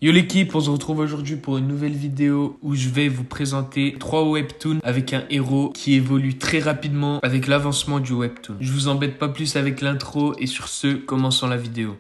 Yo l'équipe, on se retrouve aujourd'hui pour une nouvelle vidéo où je vais vous présenter 3 webtoons avec un héros qui évolue très rapidement avec l'avancement du webtoon. Je vous embête pas plus avec l'intro et sur ce, commençons la vidéo.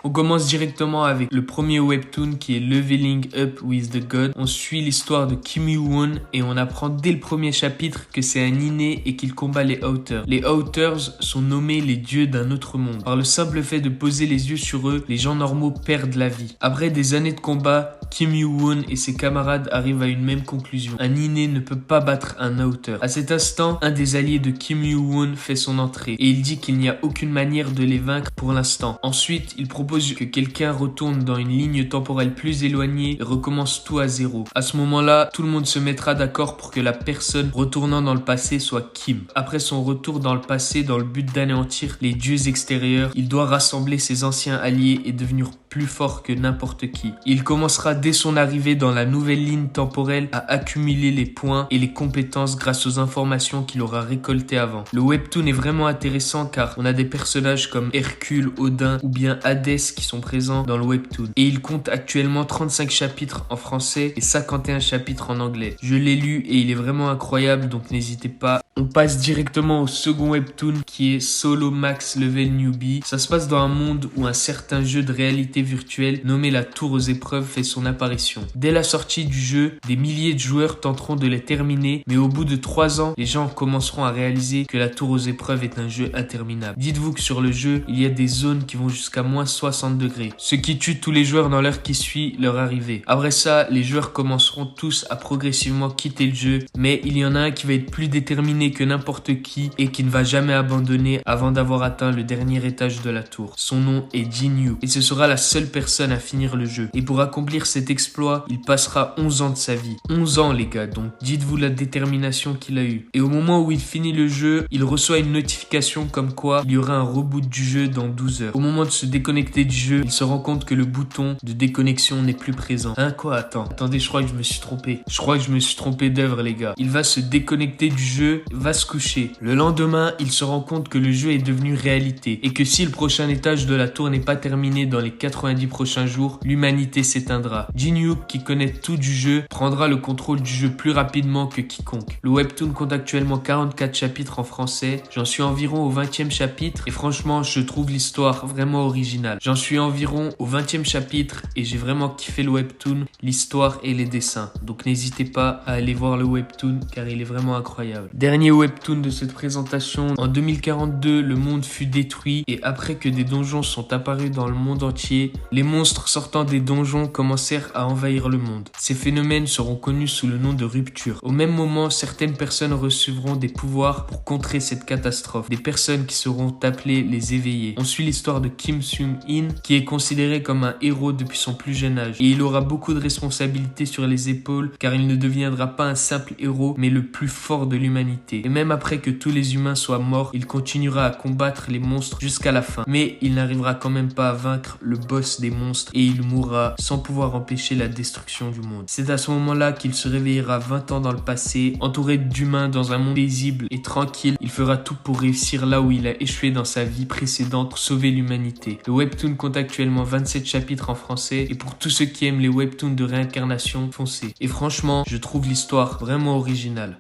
On commence directement avec le premier webtoon qui est Leveling Up with the God. On suit l'histoire de Kim Woo-won et on apprend dès le premier chapitre que c'est un inné et qu'il combat les Outers. Les Outers sont nommés les dieux d'un autre monde. Par le simple fait de poser les yeux sur eux, les gens normaux perdent la vie. Après des années de combat, Kim Woo-won et ses camarades arrivent à une même conclusion. Un inné ne peut pas battre un Outer. À cet instant, un des alliés de Kim Woo-won fait son entrée et il dit qu'il n'y a aucune manière de les vaincre pour l'instant. Ensuite, il propose que quelqu'un retourne dans une ligne temporelle plus éloignée et recommence tout à zéro. À ce moment-là, tout le monde se mettra d'accord pour que la personne retournant dans le passé soit Kim. Après son retour dans le passé dans le but d'anéantir les dieux extérieurs, il doit rassembler ses anciens alliés et devenir plus fort que n'importe qui. Il commencera dès son arrivée dans la nouvelle ligne temporelle à accumuler les points et les compétences grâce aux informations qu'il aura récoltées avant. Le webtoon est vraiment intéressant car on a des personnages comme Hercule, Odin ou bien Hadès qui sont présents dans le webtoon. Et il compte actuellement 35 chapitres en français et 51 chapitres en anglais. Je l'ai lu et il est vraiment incroyable, donc n'hésitez pas. On passe directement au second webtoon qui est Solo Max Level Newbie. Ça se passe dans un monde où un certain jeu de réalité virtuelle nommé la Tour aux épreuves fait son apparition. Dès la sortie du jeu, des milliers de joueurs tenteront de les terminer, mais au bout de 3 ans, les gens commenceront à réaliser que la Tour aux épreuves est un jeu interminable. Dites-vous que sur le jeu, il y a des zones qui vont jusqu'à moins 60 degrés, ce qui tue tous les joueurs dans l'heure qui suit leur arrivée. Après ça, les joueurs commenceront tous à progressivement quitter le jeu, mais il y en a un qui va être plus déterminé que n'importe qui et qui ne va jamais abandonner avant d'avoir atteint le dernier étage de la tour. Son nom est Jin-Yu et ce sera la seule personne à finir le jeu. Et pour accomplir cet exploit, il passera 11 ans de sa vie. 11 ans les gars, donc dites-vous la détermination qu'il a eue. Et au moment où il finit le jeu, il reçoit une notification comme quoi il y aura un reboot du jeu dans 12 heures. Au moment de se déconnecter du jeu, il se rend compte que le bouton de déconnexion n'est plus présent. Hein quoi? Attendez, je crois que je me suis trompé. Je crois que je me suis trompé d'œuvre les gars. Il va se déconnecter du jeu, va se coucher. Le lendemain, il se rend compte que le jeu est devenu réalité et que si le prochain étage de la tour n'est pas terminé dans les 90 prochains jours, l'humanité s'éteindra. Jin-Yu, qui connaît tout du jeu, prendra le contrôle du jeu plus rapidement que quiconque. Le webtoon compte actuellement 44 chapitres en français. J'en suis environ au 20e chapitre et franchement, je trouve l'histoire vraiment originale. J'en suis environ au 20e chapitre et j'ai vraiment kiffé le webtoon, l'histoire et les dessins. Donc n'hésitez pas à aller voir le webtoon car il est vraiment incroyable. Dernier webtoon de cette présentation. En 2042, le monde fut détruit et après que des donjons sont apparus dans le monde entier, les monstres sortant des donjons commencèrent à envahir le monde. Ces phénomènes seront connus sous le nom de rupture. Au même moment, certaines personnes recevront des pouvoirs pour contrer cette catastrophe. Des personnes qui seront appelées les éveillés. On suit l'histoire de Kim Sung-in qui est considéré comme un héros depuis son plus jeune âge. Et il aura beaucoup de responsabilités sur les épaules car il ne deviendra pas un simple héros mais le plus fort de l'humanité. Et même après que tous les humains soient morts, il continuera à combattre les monstres jusqu'à la fin. Mais il n'arrivera quand même pas à vaincre le boss des monstres et il mourra sans pouvoir empêcher la destruction du monde. C'est à ce moment-là qu'il se réveillera 20 ans dans le passé, entouré d'humains dans un monde paisible et tranquille. Il fera tout pour réussir là où il a échoué dans sa vie précédente pour sauver l'humanité. Le webtoon compte actuellement 27 chapitres en français et pour tous ceux qui aiment les webtoons de réincarnation, foncez. Et franchement, je trouve l'histoire vraiment originale.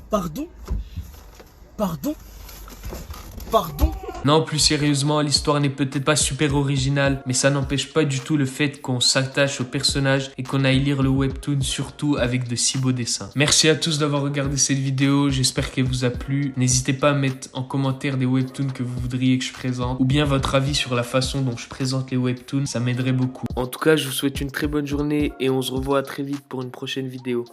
Pardon? Non, plus sérieusement, l'histoire n'est peut-être pas super originale, mais ça n'empêche pas du tout le fait qu'on s'attache au personnage et qu'on aille lire le webtoon, surtout avec de si beaux dessins. Merci à tous d'avoir regardé cette vidéo, j'espère qu'elle vous a plu. N'hésitez pas à mettre en commentaire des webtoons que vous voudriez que je présente, ou bien votre avis sur la façon dont je présente les webtoons, ça m'aiderait beaucoup. En tout cas, je vous souhaite une très bonne journée et on se revoit très vite pour une prochaine vidéo.